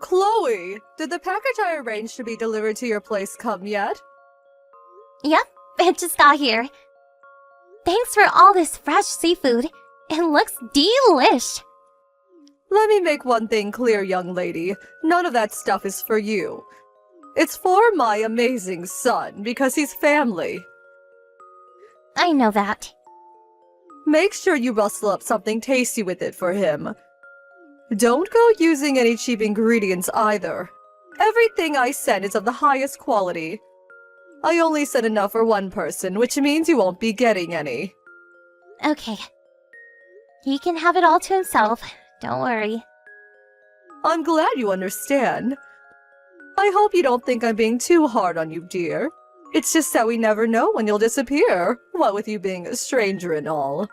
Chloe, did the package I arranged to be delivered to your place come yet? Yep, it just got here. Thanks for all this fresh seafood. It looks delish. Let me make one thing clear, young lady. None of that stuff is for you. It's for my amazing son, because he's family. I know that. Make sure you rustle up something tasty with it for him. Don't go using any cheap ingredients either. Everything I send is of the highest quality. I only sent enough for one person, which means you won't be getting any. Okay. He can have it all to himself. Don't worry. I'm glad you understand. I hope you don't think I'm being too hard on you, dear. It's just that we never know when you'll disappear, what with you being a stranger and all.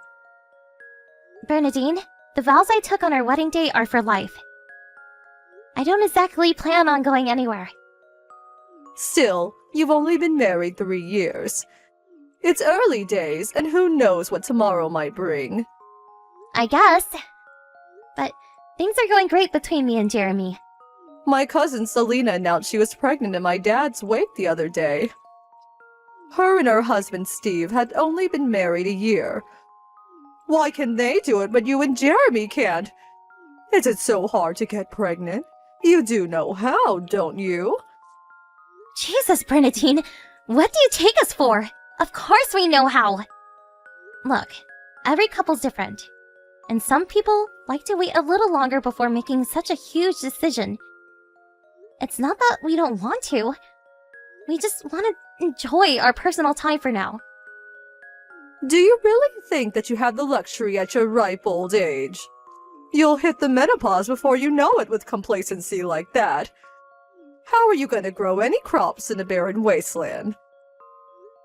Bernadine, the vows I took on our wedding day are for life. I don't exactly plan on going anywhere. Still, you've only been married 3 years. It's early days, and who knows what tomorrow might bring. I guess. But things are going great between me and Jeremy. My cousin Selena announced she was pregnant in my dad's wake the other day. Her and her husband Steve had only been married a year. Why can they do it, but you and Jeremy can't? Is it so hard to get pregnant? You do know how, don't you? Jesus, Bernadine, what do you take us for? Of course we know how. Look, every couple's different. And some people like to wait a little longer before making such a huge decision. It's not that we don't want to. We just want to enjoy our personal time for now. Do you really think that you have the luxury at your ripe old age? You'll hit the menopause before you know it with complacency like that. How are you going to grow any crops in a barren wasteland?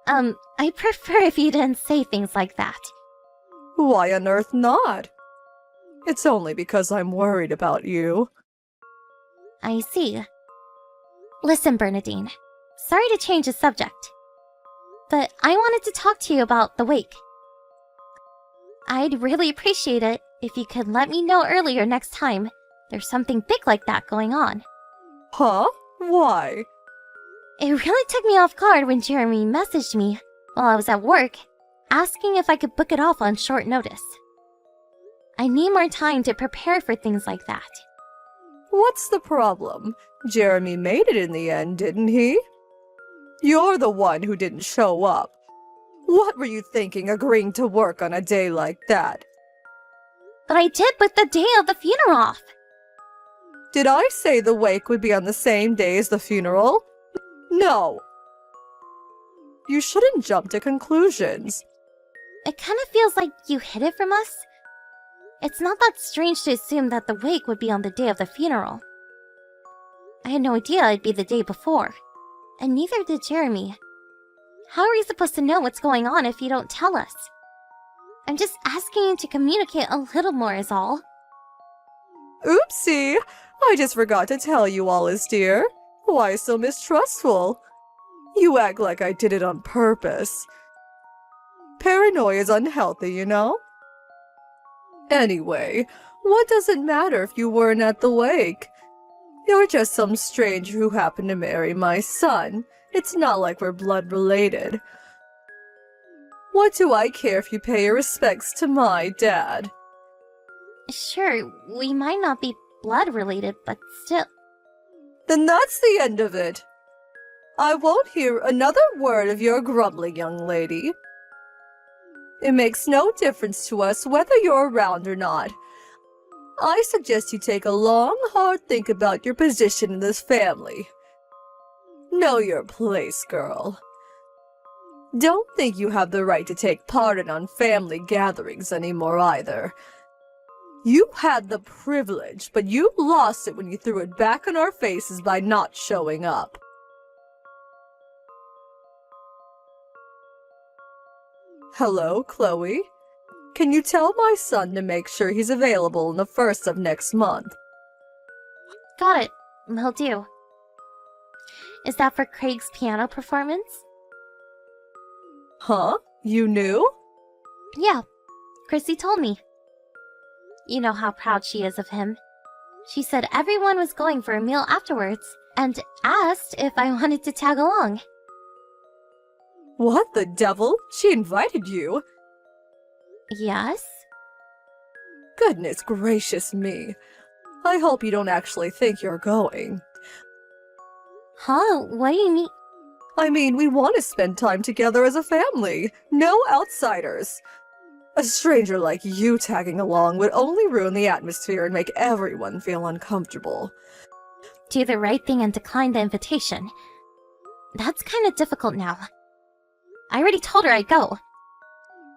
I prefer if you didn't say things like that. Why on earth not? It's only because I'm worried about you. I see. Listen, Bernadine. Sorry to change the subject, but I wanted to talk to you about the wake. I'd really appreciate it if you could let me know earlier next time there's something big like that going on. Huh? Why? It really took me off guard when Jeremy messaged me while I was at work, asking if I could book it off on short notice. I need more time to prepare for things like that. What's the problem? Jeremy made it in the end, didn't he? You're the one who didn't show up. What were you thinking, agreeing to work on a day like that? But I did book the day of the funeral off. Did I say the wake would be on the same day as the funeral? No. You shouldn't jump to conclusions. It kind of feels like you hid it from us. It's not that strange to assume that the wake would be on the day of the funeral. I had no idea it'd be the day before, and neither did Jeremy. How are we supposed to know what's going on if you don't tell us? I'm just asking you to communicate a little more is all. Oopsie! I just forgot to tell you, Alice dear. Why so mistrustful? You act like I did it on purpose. Paranoia is unhealthy, you know? Anyway, what does it matter if you weren't at the wake? You're just some stranger who happened to marry my son. It's not like we're blood related. What do I care if you pay your respects to my dad? Sure, we might not be blood related, but still. Then that's the end of it. I won't hear another word of your grumbling, young lady. It makes no difference to us whether you're around or not. I suggest you take a long, hard think about your position in this family. Know your place, girl. Don't think you have the right to take part in family gatherings anymore either. You had the privilege, but you lost it when you threw it back in our faces by not showing up. Hello, Chloe. Can you tell my son to make sure he's available on the 1st of next month? Got it. Will do. Is that for Craig's piano performance? Huh? You knew? Yeah, Chrissy told me. You know how proud she is of him. She said everyone was going for a meal afterwards and asked if I wanted to tag along. What the devil? She invited you? Yes? Goodness gracious me. I hope you don't actually think you're going. Huh? What do you mean? I mean, we want to spend time together as a family. No outsiders. A stranger like you tagging along would only ruin the atmosphere and make everyone feel uncomfortable. Do the right thing and decline the invitation. That's kind of difficult now. I already told her I'd go.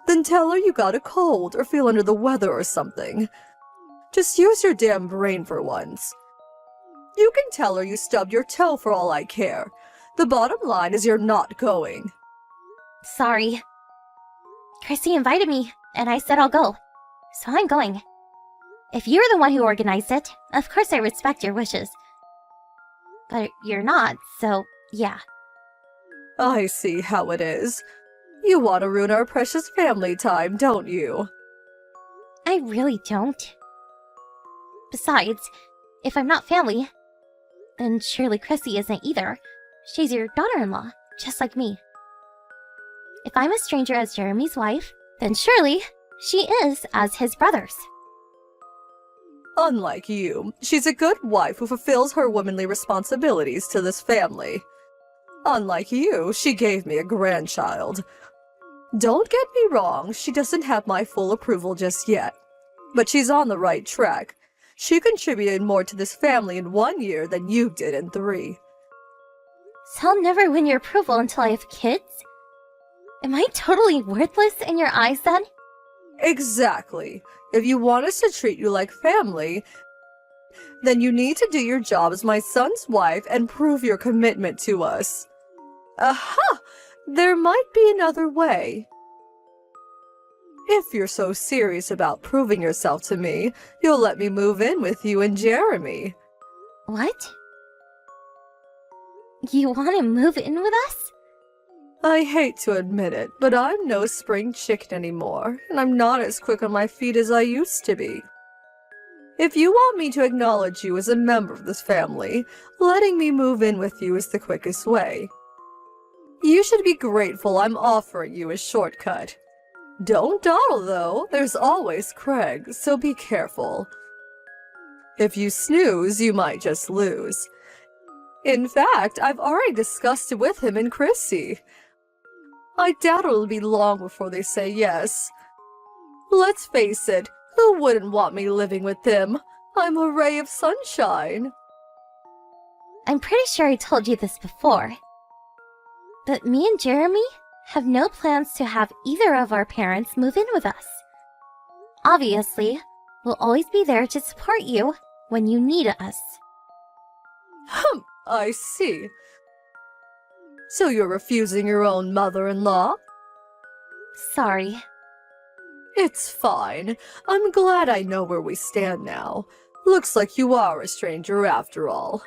Then tell her you got a cold or feel under the weather or something. Just use your damn brain for once. You can tell her you stubbed your toe for all I care. The bottom line is you're not going. Sorry. Chrissy invited me, and I said I'll go. So I'm going. If you're the one who organized it, of course I respect your wishes. But you're not, so yeah. I see how it is. You want to ruin our precious family time, don't you? I really don't. Besides, if I'm not family, then surely Chrissy isn't either. She's your daughter-in-law, just like me. If I'm a stranger as Jeremy's wife, then surely she is as his brother's. Unlike you, she's a good wife who fulfills her womanly responsibilities to this family. Unlike you, she gave me a grandchild. Don't get me wrong, she doesn't have my full approval just yet. But she's on the right track. She contributed more to this family in 1 year than you did in 3. So I'll never win your approval until I have kids? Am I totally worthless in your eyes then? Exactly. If you want us to treat you like family, then you need to do your job as my son's wife and prove your commitment to us. Aha! There might be another way. If you're so serious about proving yourself to me, you'll let me move in with you and Jeremy. What? You want to move in with us? I hate to admit it, but I'm no spring chicken anymore, and I'm not as quick on my feet as I used to be. If you want me to acknowledge you as a member of this family, letting me move in with you is the quickest way. You should be grateful I'm offering you a shortcut. Don't dawdle, though. There's always Craig, so be careful. If you snooze, you might just lose. In fact, I've already discussed it with him and Chrissy. I doubt it'll be long before they say yes. Let's face it, who wouldn't want me living with them? I'm a ray of sunshine. I'm pretty sure I told you this before. But me and Jeremy have no plans to have either of our parents move in with us. Obviously, we'll always be there to support you when you need us. I see. So you're refusing your own mother-in-law? Sorry. It's fine. I'm glad I know where we stand now. Looks like you are a stranger after all.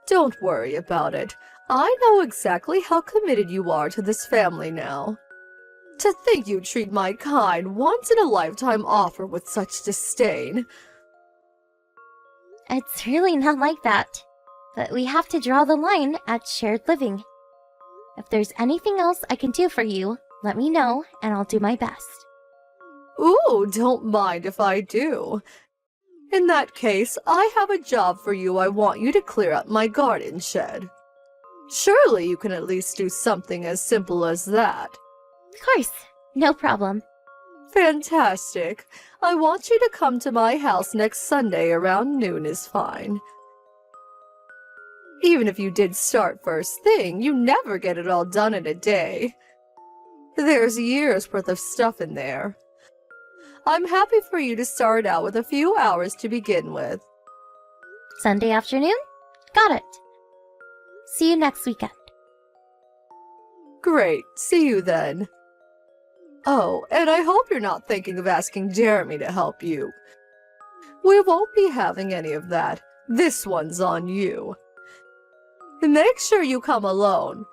Don't worry about it. I know exactly how committed you are to this family now. To think you treat my kind, once-in-a-lifetime offer with such disdain. It's really not like that. But we have to draw the line at shared living. If there's anything else I can do for you, let me know and I'll do my best. Ooh, don't mind if I do. In that case, I have a job for you. I want you to clear out my garden shed. Surely you can at least do something as simple as that. Of course, no problem. Fantastic. I want you to come to my house next Sunday around noon is fine. Even if you did start first thing, you never get it all done in a day. There's years worth of stuff in there. I'm happy for you to start out with a few hours to begin with. Sunday afternoon? Got it. See you next weekend. Great. See you then. Oh, and I hope you're not thinking of asking Jeremy to help you. We won't be having any of that. This one's on you. Make sure you come alone.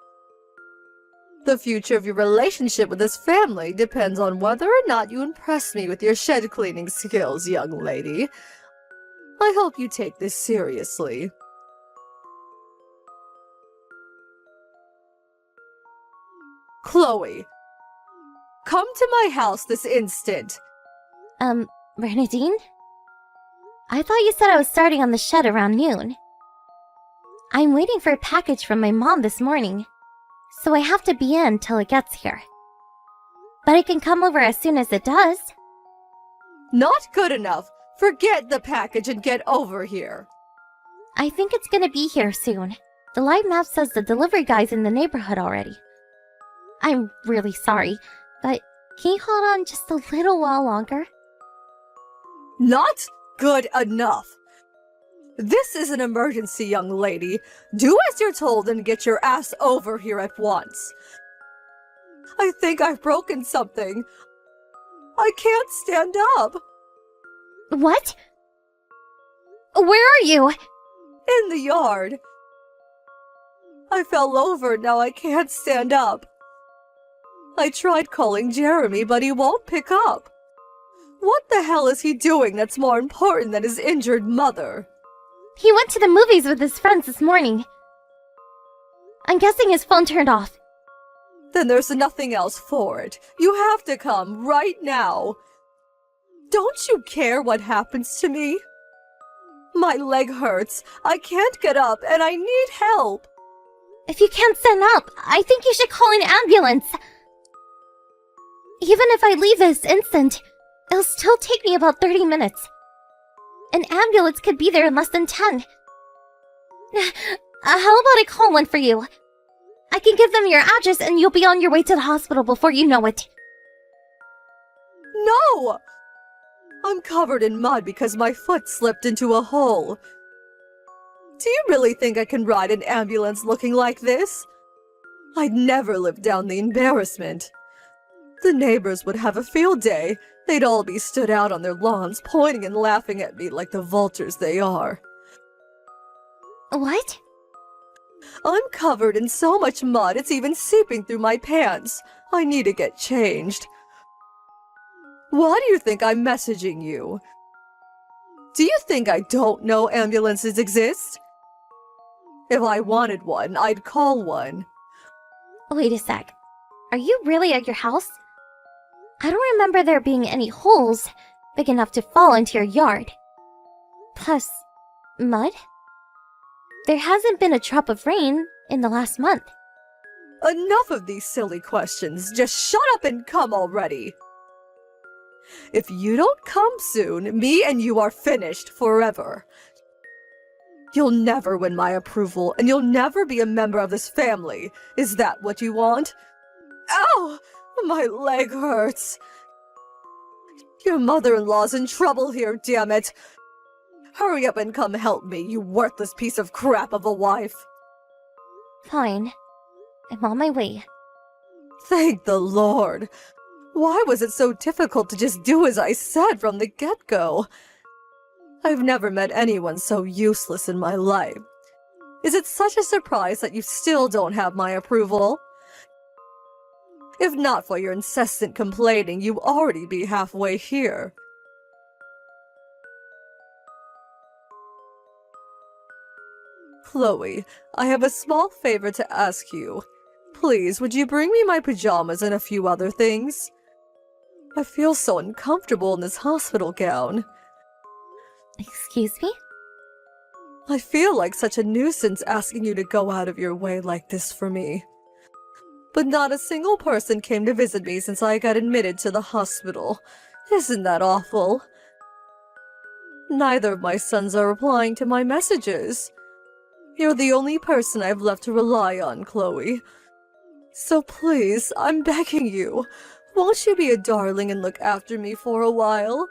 The future of your relationship with this family depends on whether or not you impress me with your shed cleaning skills, young lady. I hope you take this seriously. Chloe, come to my house this instant. Bernadine? I thought you said I was starting on the shed around noon. I'm waiting for a package from my mom this morning, so I have to be in till it gets here. But I can come over as soon as it does. Not good enough. Forget the package and get over here. I think it's gonna be here soon. The live map says the delivery guy's in the neighborhood already. I'm really sorry, but can you hold on just a little while longer? Not good enough. This is an emergency, young lady. Do as you're told and get your ass over here at once. I think I've broken something. I can't stand up. What? Where are you? In the yard. I fell over, now I can't stand up. I tried calling Jeremy, but he won't pick up. What the hell is he doing that's more important than his injured mother? He went to the movies with his friends this morning. I'm guessing his phone turned off. Then there's nothing else for it. You have to come right now. Don't you care what happens to me? My leg hurts. I can't get up and I need help. If you can't stand up, I think you should call an ambulance. Even if I leave this instant, it'll still take me about 30 minutes. An ambulance could be there in less than 10. How about I call one for you? I can give them your address and you'll be on your way to the hospital before you know it. No! I'm covered in mud because my foot slipped into a hole. Do you really think I can ride an ambulance looking like this? I'd never live down the embarrassment. The neighbors would have a field day. They'd all be stood out on their lawns, pointing and laughing at me like the vultures they are. What? I'm covered in so much mud, it's even seeping through my pants. I need to get changed. Why do you think I'm messaging you? Do you think I don't know ambulances exist? If I wanted one, I'd call one. Wait a sec. Are you really at your house? I don't remember there being any holes big enough to fall into your yard. Plus, mud? There hasn't been a drop of rain in the last month. Enough of these silly questions. Just shut up and come already. If you don't come soon, me and you are finished forever. You'll never win my approval, and you'll never be a member of this family. Is that what you want? Ow! My leg hurts. Your mother-in-law's in trouble here, damn it. Hurry up and come help me, you worthless piece of crap of a wife. Fine. I'm on my way. Thank the Lord. Why was it so difficult to just do as I said from the get-go? I've never met anyone so useless in my life. Is it such a surprise that you still don't have my approval? If not for your incessant complaining, you'd already be halfway here. Chloe, I have a small favor to ask you. Please, would you bring me my pajamas and a few other things? I feel so uncomfortable in this hospital gown. Excuse me? I feel like such a nuisance asking you to go out of your way like this for me. But not a single person came to visit me since I got admitted to the hospital. Isn't that awful? Neither of my sons are replying to my messages. You're the only person I've left to rely on, Chloe. So please, I'm begging you, won't you be a darling and look after me for a while?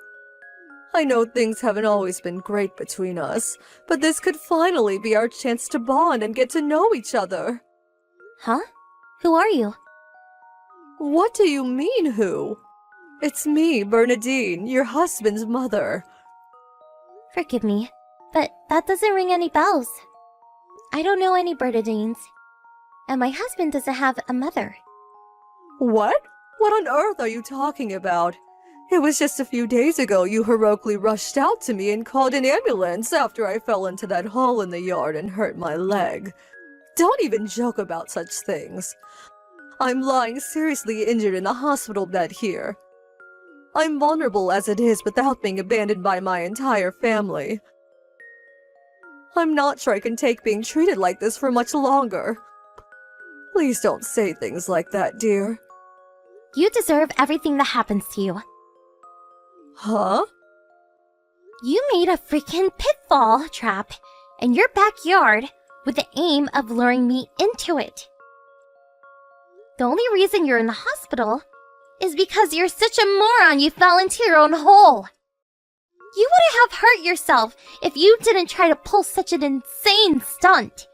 I know things haven't always been great between us, but this could finally be our chance to bond and get to know each other. Huh? Who are you? What do you mean, who? It's me, Bernadine, your husband's mother. Forgive me, but that doesn't ring any bells. I don't know any Bernadines, and my husband doesn't have a mother. What? What on earth are you talking about? It was just a few days ago you heroically rushed out to me and called an ambulance after I fell into that hole in the yard and hurt my leg. Don't even joke about such things. I'm lying seriously injured in a hospital bed here. I'm vulnerable as it is without being abandoned by my entire family. I'm not sure I can take being treated like this for much longer. Please don't say things like that, dear. You deserve everything that happens to you. Huh? You made a freaking pitfall trap in your backyard with the aim of luring me into it. The only reason you're in the hospital is because you're such a moron you fell into your own hole. You wouldn't have hurt yourself if you didn't try to pull such an insane stunt.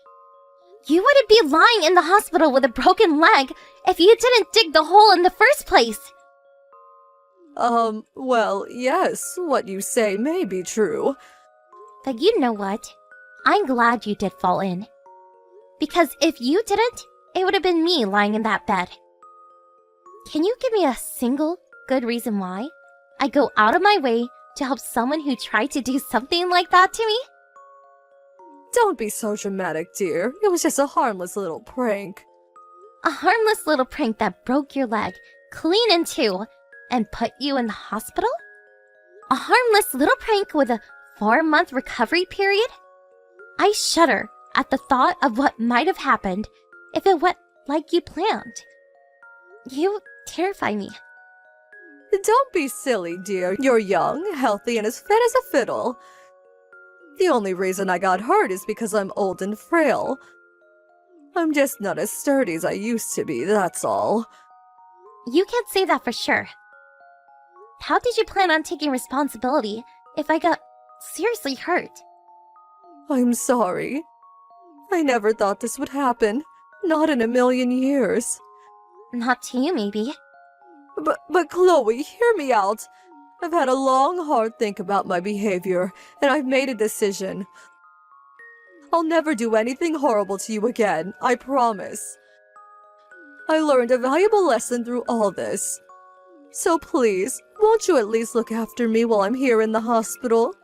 You wouldn't be lying in the hospital with a broken leg if you didn't dig the hole in the first place. Well, yes, what you say may be true. But you know what? I'm glad you did fall in. Because if you didn't, it would have been me lying in that bed. Can you give me a single good reason why I go out of my way to help someone who tried to do something like that to me? Don't be so dramatic, dear. It was just a harmless little prank. A harmless little prank that broke your leg clean in two and put you in the hospital? A harmless little prank with a 4-month recovery period? I shudder at the thought of what might have happened if it went like you planned. You terrify me. Don't be silly, dear. You're young, healthy, and as fit as a fiddle. The only reason I got hurt is because I'm old and frail. I'm just not as sturdy as I used to be, that's all. You can't say that for sure. How did you plan on taking responsibility if I got seriously hurt? I'm sorry. I never thought this would happen. Not in a million years. Not to you, maybe. But Chloe, hear me out. I've had a long, hard think about my behavior, and I've made a decision. I'll never do anything horrible to you again, I promise. I learned a valuable lesson through all this. So please, won't you at least look after me while I'm here in the hospital?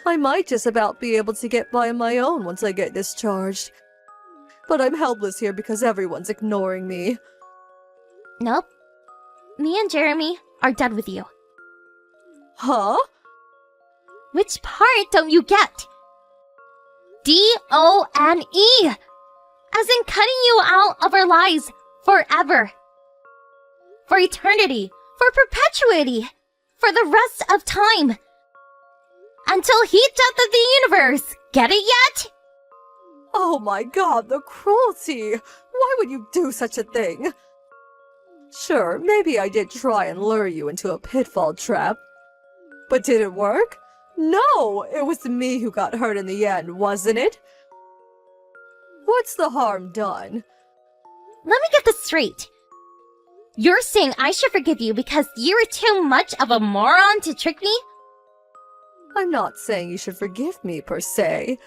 I might just about be able to get by on my own once I get discharged. But I'm helpless here because everyone's ignoring me. Nope. Me and Jeremy are done with you. Huh? Which part don't you get? D-O-N-E! As in cutting you out of our lives forever. For eternity. For perpetuity. For the rest of time. Until heat death of the universe. Get it yet? Oh my god, the cruelty! Why would you do such a thing? Sure, maybe I did try and lure you into a pitfall trap. But did it work? No, it was me who got hurt in the end, wasn't it? What's the harm done? Let me get this straight. You're saying I should forgive you because you were too much of a moron to trick me? I'm not saying you should forgive me, per se.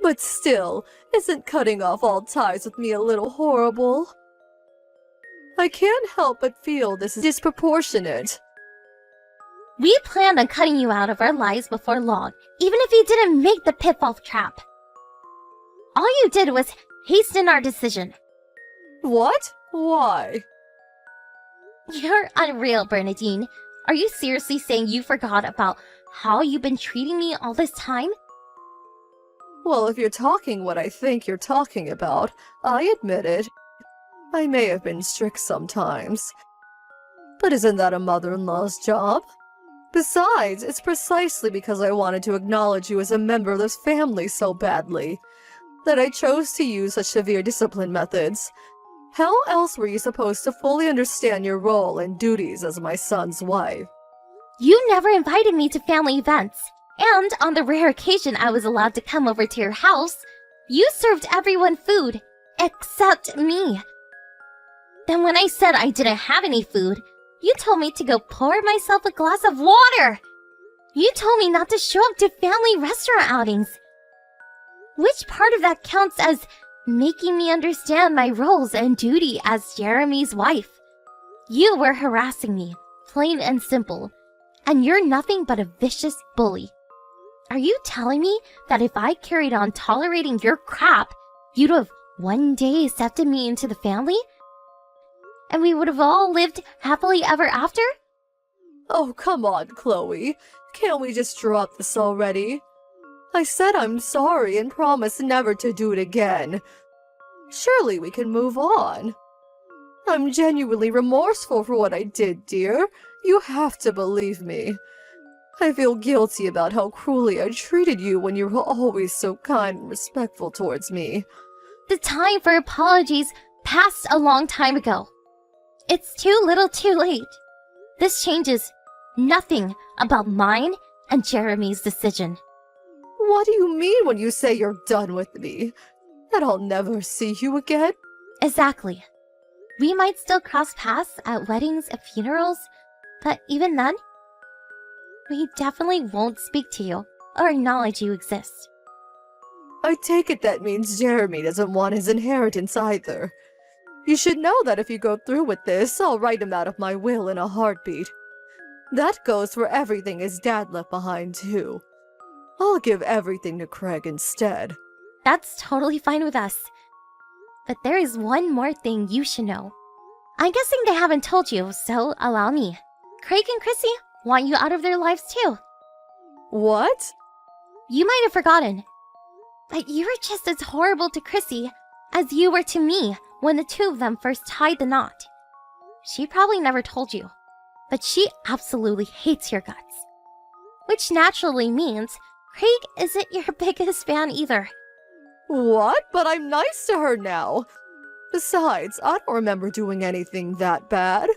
But still, isn't cutting off all ties with me a little horrible? I can't help but feel this is disproportionate. We planned on cutting you out of our lives before long, even if you didn't make the pitfall trap. All you did was hasten our decision. What? Why? You're unreal, Bernadine. Are you seriously saying you forgot about how you've been treating me all this time? Well, if you're talking what I think you're talking about, I admit it. I may have been strict sometimes. But isn't that a mother-in-law's job? Besides, it's precisely because I wanted to acknowledge you as a member of this family so badly that I chose to use such severe discipline methods. How else were you supposed to fully understand your role and duties as my son's wife? You never invited me to family events, and on the rare occasion I was allowed to come over to your house, you served everyone food, except me. Then when I said I didn't have any food, you told me to go pour myself a glass of water. You told me not to show up to family restaurant outings. Which part of that counts as making me understand my roles and duty as Jeremy's wife? You were harassing me, Plain and simple. And you're nothing but a vicious bully. Are you telling me that if I carried on tolerating your crap, you'd have one day accepted me into the family? And we would have all lived happily ever after? Oh, come on, Chloe. Can't we just drop this already? I said I'm sorry and promise never to do it again. Surely we can move on. I'm genuinely remorseful for what I did, dear. You have to believe me. I feel guilty about how cruelly I treated you when you were always so kind and respectful towards me. The time for apologies passed a long time ago. It's too little too late. This changes nothing about mine and Jeremy's decision. What do you mean when you say you're done with me? That I'll never see you again? Exactly. We might still cross paths at weddings and funerals, but even then, we definitely won't speak to you or acknowledge you exist. I take it that means Jeremy doesn't want his inheritance either. You should know that if you go through with this, I'll write him out of my will in a heartbeat. That goes for everything his dad left behind, too. I'll give everything to Craig instead. That's totally fine with us. But there is one more thing you should know. I'm guessing they haven't told you, so allow me. Craig and Chrissy want you out of their lives too. What? You might have forgotten. But you were just as horrible to Chrissy as you were to me when the two of them first tied the knot. She probably never told you, but she absolutely hates your guts. Which naturally means Craig isn't your biggest fan either. What? But I'm nice to her now. Besides, I don't remember doing anything that bad.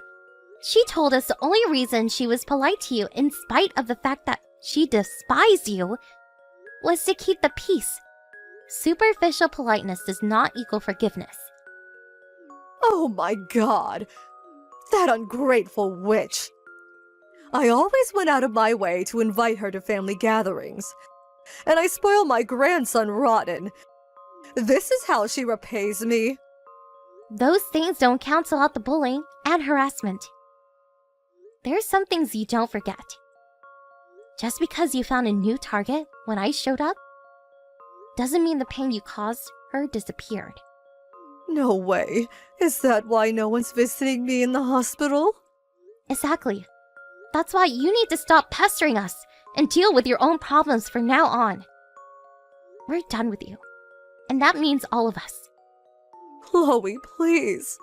She told us the only reason she was polite to you in spite of the fact that she despised you was to keep the peace. Superficial politeness does not equal forgiveness. Oh my god. That ungrateful witch. I always went out of my way to invite her to family gatherings. And I spoil my grandson rotten. This is how she repays me. Those things don't cancel out the bullying and harassment. There's some things you don't forget. Just because you found a new target when I showed up, doesn't mean the pain you caused her disappeared. No way. Is that why no one's visiting me in the hospital? Exactly. That's why you need to stop pestering us and deal with your own problems from now on. We're done with you. And that means all of us. Chloe, please.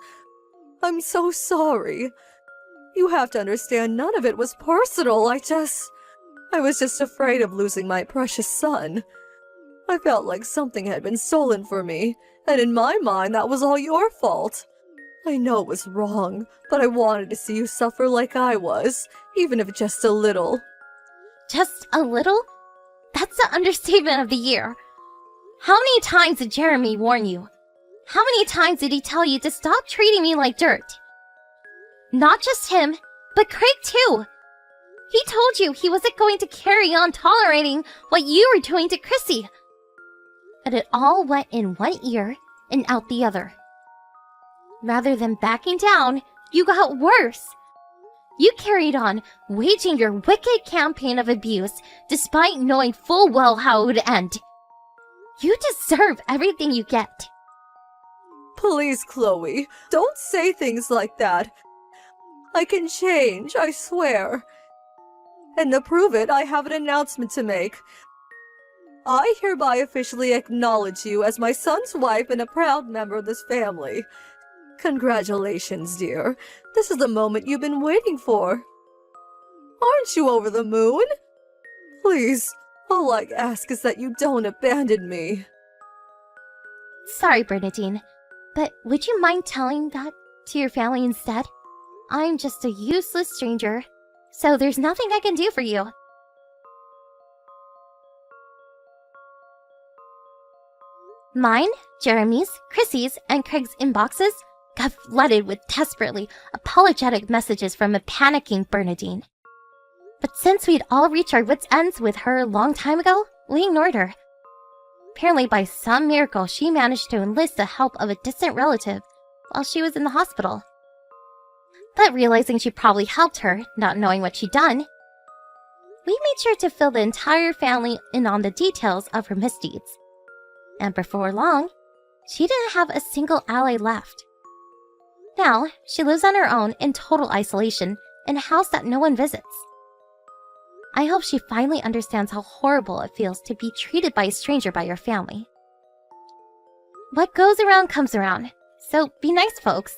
I'm so sorry. You have to understand none of it was personal. I was just afraid of losing my precious son. I felt like something had been stolen from me, and in my mind that was all your fault. I know it was wrong, but I wanted to see you suffer like I was, even if just a little. Just a little? That's the understatement of the year. How many times did Jeremy warn you? How many times did he tell you to stop treating me like dirt? Not just him, but Craig too. He told you he wasn't going to carry on tolerating what you were doing to Chrissy. But it all went in one ear and out the other. Rather than backing down, you got worse. You carried on, waging your wicked campaign of abuse despite knowing full well how it would end. You deserve everything you get. Please, Chloe, don't say things like that. I can change, I swear. And to prove it, I have an announcement to make. I hereby officially acknowledge you as my son's wife and a proud member of this family. Congratulations, dear. This is the moment you've been waiting for. Aren't you over the moon? Please, all I ask is that you don't abandon me. Sorry, Bernadine, but would you mind telling that to your family instead? I'm just a useless stranger, so there's nothing I can do for you. Mine, Jeremy's, Chrissy's, and Craig's inboxes got flooded with desperately apologetic messages from a panicking Bernadine. But since we'd all reached our wits' ends with her a long time ago, we ignored her. Apparently by some miracle, she managed to enlist the help of a distant relative while she was in the hospital. But realizing she probably helped her, not knowing what she'd done, we made sure to fill the entire family in on the details of her misdeeds. And before long, she didn't have a single ally left. Now, she lives on her own in total isolation in a house that no one visits. I hope she finally understands how horrible it feels to be treated by a stranger by your family. What goes around comes around, so be nice, folks.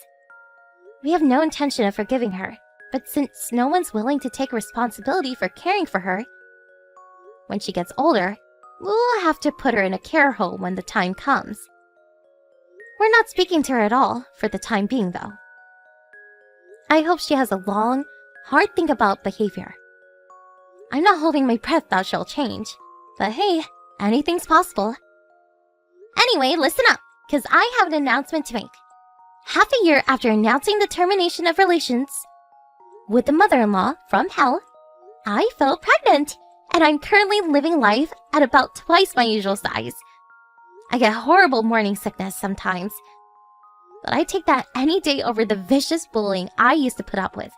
We have no intention of forgiving her, but since no one's willing to take responsibility for caring for her, when she gets older, we'll have to put her in a care home when the time comes. We're not speaking to her at all for the time being, though. I hope she has a long, hard think about behavior. I'm not holding my breath that she'll change, but hey, anything's possible. Anyway, listen up, because I have an announcement to make. Half a year after announcing the termination of relations with the mother-in-law from hell, I fell pregnant, and I'm currently living life at about twice my usual size. I get horrible morning sickness sometimes, but I take that any day over the vicious bullying I used to put up with.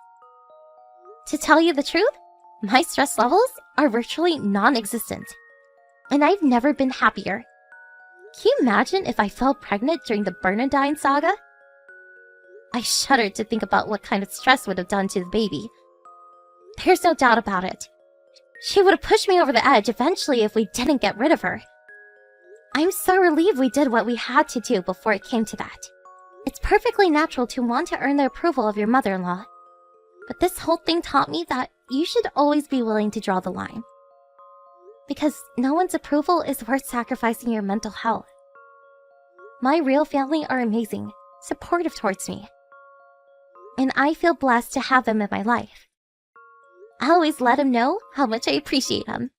To tell you the truth, my stress levels are virtually non-existent, and I've never been happier. Can you imagine if I fell pregnant during the Bernadine saga? I shudder to think about what kind of stress would have done to the baby. There's no doubt about it. She would have pushed me over the edge eventually if we didn't get rid of her. I'm so relieved we did what we had to do before it came to that. It's perfectly natural to want to earn the approval of your mother-in-law. But this whole thing taught me that you should always be willing to draw the line. Because no one's approval is worth sacrificing your mental health. My real family are amazing, supportive towards me. And I feel blessed to have them in my life. I always let them know how much I appreciate them.